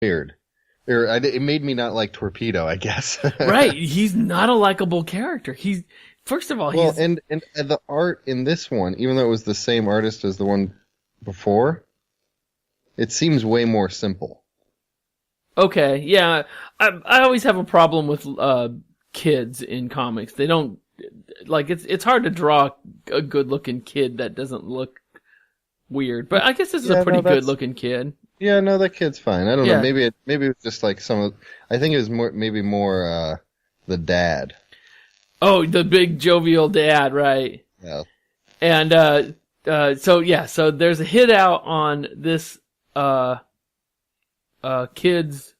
Weird. It made me not like Torpedo, I guess. Right. He's not a likable character. First of all, Well, and the art in this one, even though it was the same artist as the one before, it seems way more simple. okay. Yeah. I always have a problem with, kids in comics. They don't, like, it's hard to draw a good looking kid that doesn't look weird. But I guess this is Yeah, a pretty no, that's good looking kid. Yeah, no, that kid's fine. I don't know. Yeah. Maybe it was just like I think it was more the dad. Oh, the big jovial dad, right. Yeah. And, so there's a hit out on this, kid's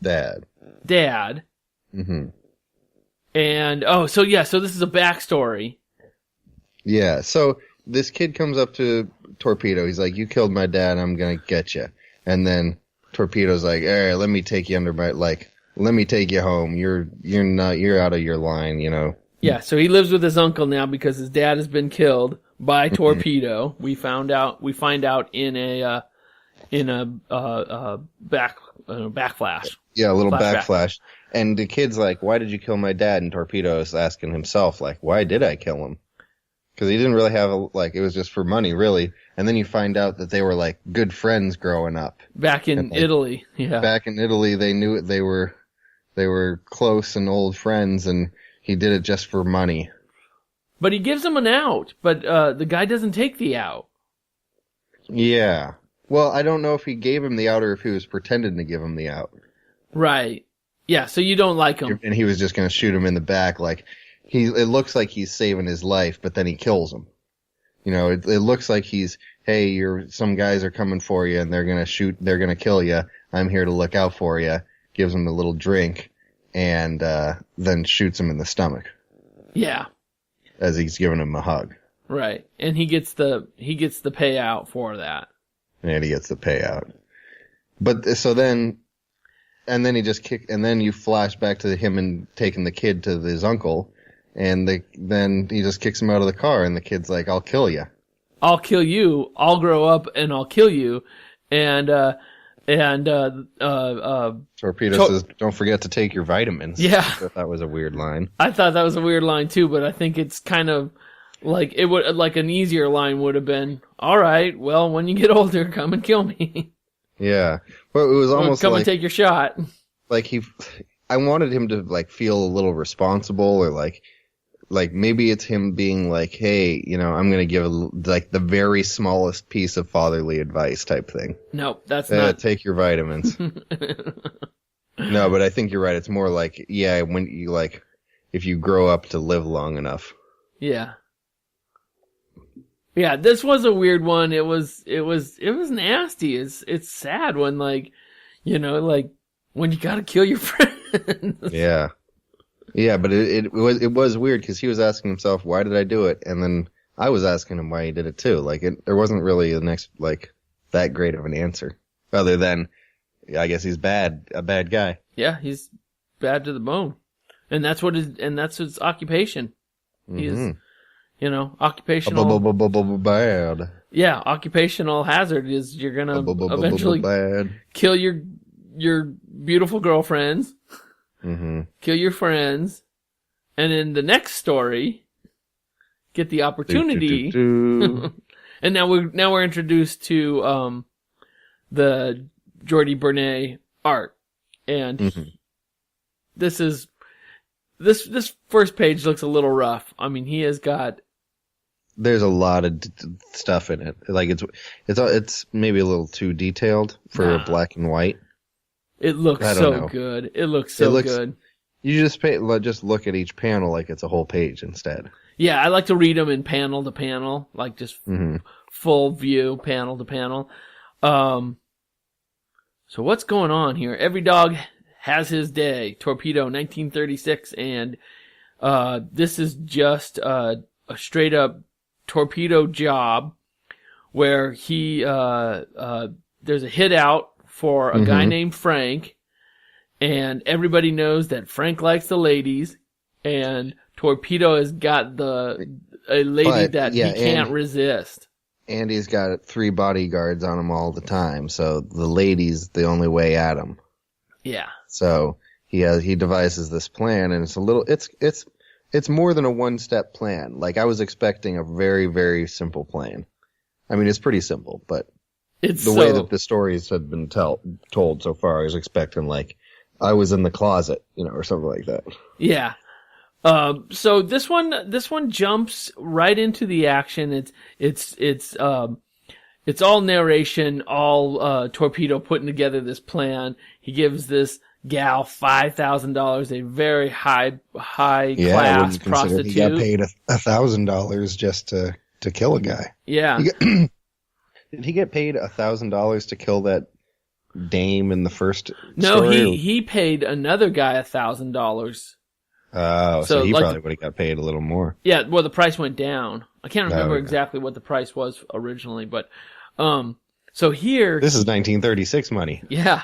Dad. dad. Mm-hmm. And, so this is a backstory. Yeah. So this kid comes up to Torpedo. He's like, "You killed my dad. I'm gonna get you." And then Torpedo's like, "All right, let me take you let me take you home. You're out of your line, you know." Yeah, so he lives with his uncle now because his dad has been killed by Torpedo. We find out in a backflash. Yeah, a little Flashback. backflash. And the kid's like, "Why did you kill my dad?" And Torpedo is asking himself, like, "Why did I kill him?" Because he didn't really have it was just for money, really. And then you find out that they were like good friends growing up. Back in Italy, yeah. Back in Italy, they knew they were close and old friends, and he did it just for money. But he gives him an out, but the guy doesn't take the out. Yeah. Well, I don't know if he gave him the out or if he was pretending to give him the out. Right. Yeah, so you don't like him. And he was just going to shoot him in the back. Like, it looks like he's saving his life, but then he kills him. You know, it looks like hey, some guys are coming for you and they're going to kill you. I'm here to look out for you. Gives him a little drink and, then shoots him in the stomach. Yeah. As he's giving him a hug. Right. And he gets the payout for that. And he gets the payout. But and then you flash back to him and taking the kid to his uncle, and then he just kicks him out of the car, and the kid's like, "I'll kill you. I'll kill you. I'll grow up and I'll kill you." And Torpedo says, "Don't forget to take your vitamins." Yeah. I thought that was a weird line. I thought that was a weird line too, but I think it's kind of like an easier line would have been, "All right, well, when you get older, come and kill me." Yeah. Well, it was almost come like, and take your shot. Like I wanted him to like feel a little responsible, or like maybe it's him being like, "Hey, you know, I'm going to give like the very smallest piece of fatherly advice" type thing. No, that's not. Take your vitamins. No, but I think you're right. It's more like, yeah, when you if you grow up to live long enough. Yeah. Yeah, this was a weird one. It was nasty. It's sad when when you gotta kill your friends. Yeah. Yeah, but it was weird because he was asking himself, "Why did I do it?" And then I was asking him why he did it too. There wasn't really that great of an answer, other than I guess he's a bad guy. Yeah, he's bad to the bone, and that's his occupation. He is, occupational bad. Yeah, occupational hazard is you're gonna eventually kill your beautiful girlfriends. Mm-hmm. Kill your friends, and in the next story, get the opportunity. And now we're introduced to the Jordi Bernet art, and this first page looks a little rough. I mean, he has got. There's a lot of stuff in it. Like it's maybe a little too detailed for black and white. It looks so good. It looks so good. You just look at each panel like it's a whole page instead. Yeah, I like to read them in panel to panel, like just full view, panel to panel. So what's going on here? Every dog has his day. Torpedo, 1936, and this is just a straight up Torpedo job where he there's a hit out for a guy named Frank, and everybody knows that Frank likes the ladies, and Torpedo has got a lady that he can't resist. And he's got 3 bodyguards on him all the time, so the lady's the only way at him. Yeah. So he devises this plan, and it's more than a one-step plan. Like, I was expecting a very, very simple plan. I mean, it's pretty simple, but the way that the stories had been told so far, I was expecting, like, I was in the closet, or something like that. Yeah. So this one jumps right into the action. It's all narration, all Torpedo putting together this plan. He gives this gal $5,000, a very high class prostitute. He got paid $1,000 just to kill a guy. Yeah. Did he get paid $1,000 to kill that dame in the first No, story? he paid another guy $1,000. Oh, so he probably would have got paid a little more. Yeah, well, the price went down. I can't remember exactly what the price was originally, but so here... This is 1936 money. Yeah.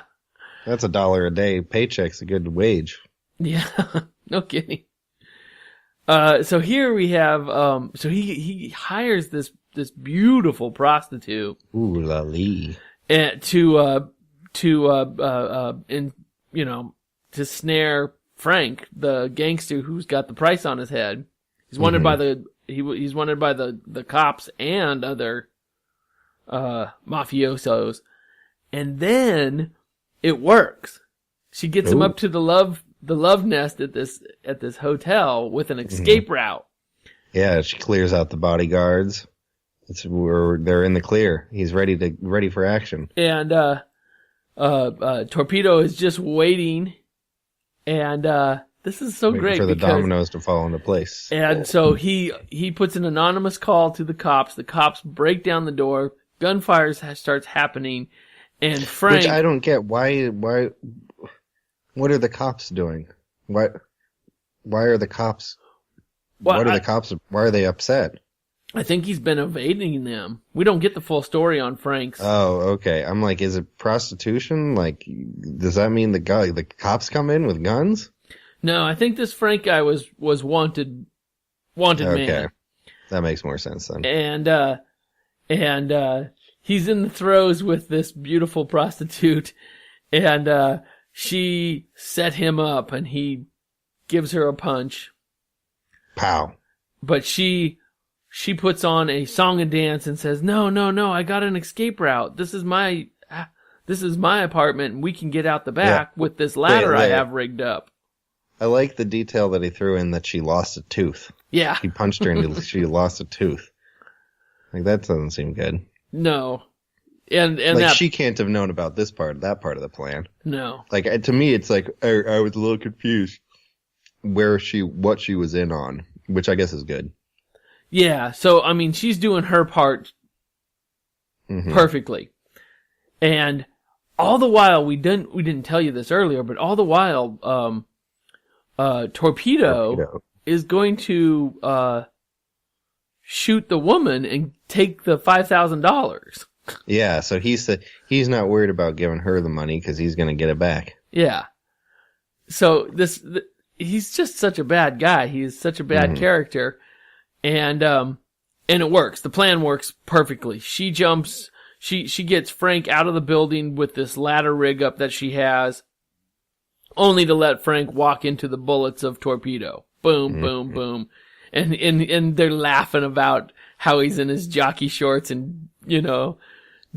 That's $1 a day. Paycheck's a good wage. Yeah, no kidding. So here we have, so he hires this beautiful prostitute. Ooh, la lee. To snare Frank, the gangster who's got the price on his head. He's wanted by he's wanted by the cops and other mafiosos, and then it works. She gets him up to the love nest at this hotel with an escape route. Yeah, she clears out the bodyguards. They're in the clear. He's ready for action. And Torpedo is just waiting. And this is so great for the dominoes to fall into place. And so he puts an anonymous call to the cops. The cops break down the door. Gunfire starts happening, and Frank. Which I don't get. Why? What are the cops doing? Why are the cops? Why are they upset? I think he's been evading them. We don't get the full story on Frank's. Oh, okay. I'm like, is it prostitution? Like, does that mean the cops come in with guns? No, I think this Frank guy was wanted man. Okay, that makes more sense then. And he's in the throes with this beautiful prostitute, and she set him up, and he gives her a punch. Pow. But she puts on a song and dance and says, no, I got an escape route. This is my apartment, and we can get out the back with this ladder I have rigged up. I like the detail that he threw in that she lost a tooth. Yeah. He punched her and she lost a tooth. Like, that doesn't seem good. No. And like, she can't have known about that part of the plan. No. Like, to me, it's like, I was a little confused what she was in on, which I guess is good. Yeah, so, I mean, she's doing her part perfectly. And all the while, we didn't tell you this earlier, but all the while, Torpedo is going to shoot the woman and take the $5,000. Yeah, so he's not worried about giving her the money because he's going to get it back. Yeah. So he's just such a bad guy. He's such a bad character. And it works. The plan works perfectly. She jumps, she gets Frank out of the building with this ladder rig up that she has, only to let Frank walk into the bullets of Torpedo. Boom, boom, boom. And they're laughing about how he's in his jockey shorts and,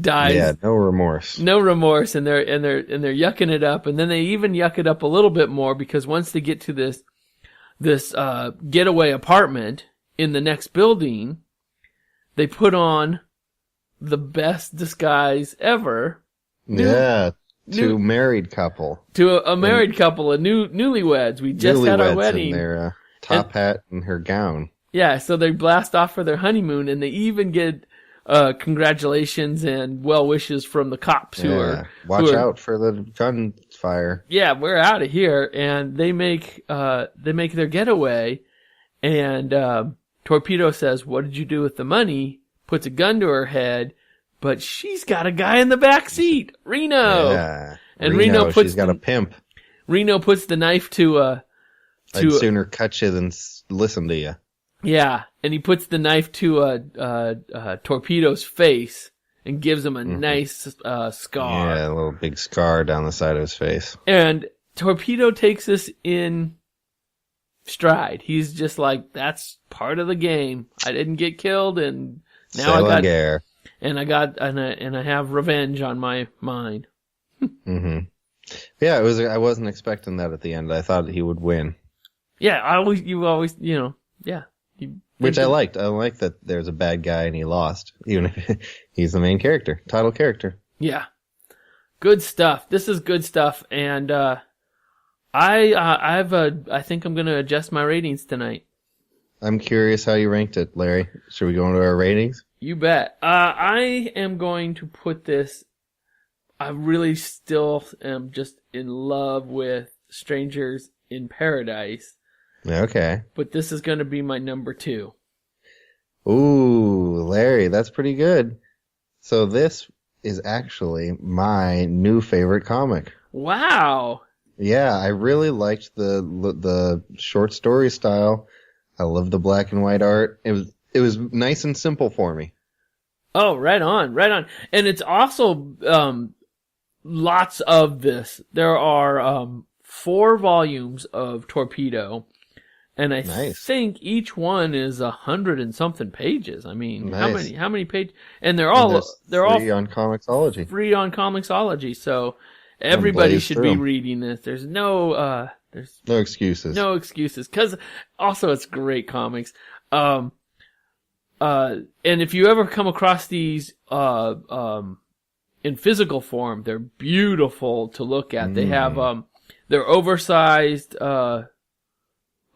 dies. Yeah, no remorse. No remorse, and they're yucking it up, and then they even yuck it up a little bit more because once they get to this getaway apartment in the next building, they put on the best disguise ever. To a married couple. To a married couple, newlyweds. We just had our wedding. In their top hat and her gown. Yeah, so they blast off for their honeymoon, and they even get congratulations and well wishes from the cops who are watch out for the gunfire. Yeah, we're out of here, and they make their getaway, and Torpedo says, "What did you do with the money?" Puts a gun to her head, but she's got a guy in the back seat, Reno. Yeah, and Reno puts she's got a pimp. Reno puts the knife to I'd sooner cut you than listen to you. Yeah, and he puts the knife to Torpedo's face and gives him a nice scar. Yeah, a little big scar down the side of his face. And Torpedo takes this in stride. He's just like, that's part of the game. I didn't get killed, and now I have revenge on my mind. Mm-hmm. Yeah, I wasn't expecting that at the end. I thought he would win. Yeah, yeah. Which I liked. I like that there's a bad guy and he lost, even if he's the main character, title character. Yeah. Good stuff. This is good stuff, and I think I'm going to adjust my ratings tonight. I'm curious how you ranked it, Larry. Should we go into our ratings? You bet. I am going to put this. I really still am just in love with Strangers in Paradise. Okay. But this is going to be my number 2. Ooh, Larry, that's pretty good. So this is actually my new favorite comic. Wow. Yeah, I really liked the short story style. I love the black and white art. It was nice and simple for me. Oh, right on. And it's also lots of this. There are 4 volumes of Torpedo, and I think each one is 100 and something pages. I mean, how many pages? And they're all free on Comixology. Free on Comixology. So everybody should be reading this. There's no excuses. No excuses, because also it's great comics. And if you ever come across these in physical form, they're beautiful to look at. They have they're oversized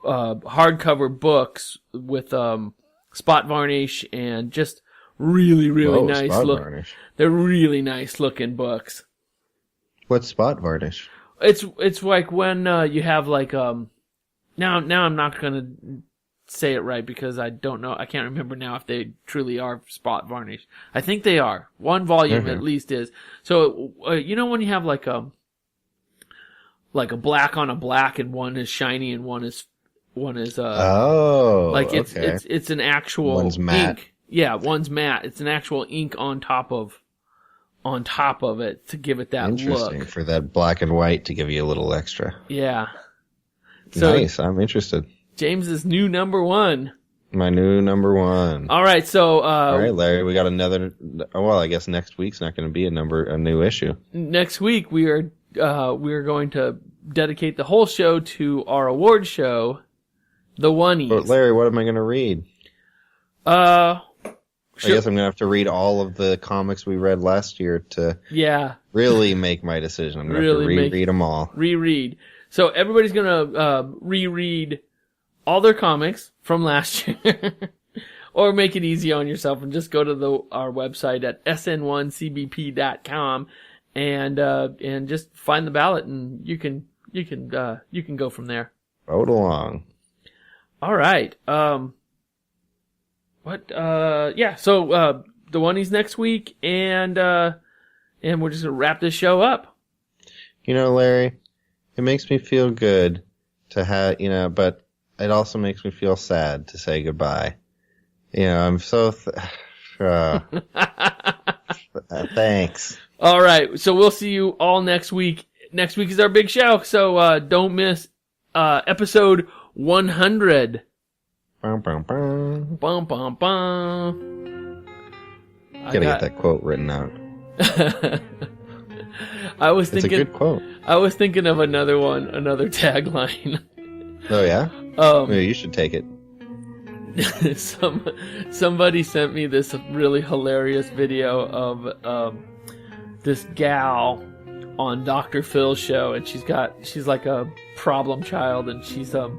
hardcover books with spot varnish and just really nice look. Varnish. They're really nice looking books. What's spot varnish? It's like when you have like now I'm not gonna say it right because I don't know. I can't remember now if they truly are spot varnish. I think they are. One volume at least is. So when you have like a black on a black and one is shiny and one is it's an actual one's matte. ink. Yeah, one's matte. It's an actual ink on top of it to give it that Interesting, look. For that black and white to give you a little extra. Yeah. So, nice. I'm interested. James's new number 1. My new number 1. All right, so all right, Larry, we got another. Well, I guess next week's not going to be a new issue. Next week we are going to dedicate the whole show to our award show, the ONEIE'S. But Larry, what am I going to read? Sure. I guess I'm going to have to read all of the comics we read last year to really make my decision. I'm going to have to reread them all. Reread. So everybody's going to reread all their comics from last year. Or make it easy on yourself and just go to our website at sn1cbp.com and just find the ballot, and you can go from there. Vote along. All right. So the ONEIE'S next week, and we're just gonna wrap this show up. Larry, it makes me feel good to have, but it also makes me feel sad to say goodbye. I'm so thanks. All right, so we'll see you all next week. Next week is our big show, so don't miss episode 100. Bum, bum, bum. Bum, bum, bum. Gotta get that quote written out. It's a good quote. I was thinking of another tagline. Oh yeah? You should take it. Somebody sent me this really hilarious video of this gal on Dr. Phil's show, and she's like a problem child, and she's I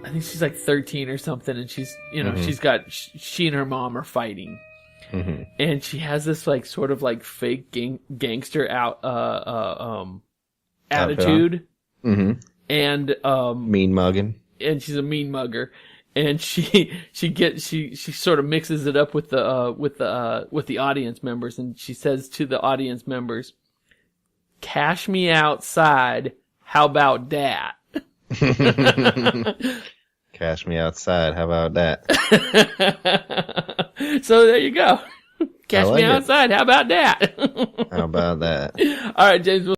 think she's like 13 or something, and she's she and her mom are fighting, and she has this like sort of like fake gangster attitude, and mean mugging, and she's a mean mugger. And she sort of mixes it up with the audience members, and she says to the audience members, "Cash me outside. How about that?" Cash me outside. How about that? So there you go. Cash me it. outside. How about that? How about that? All right, James.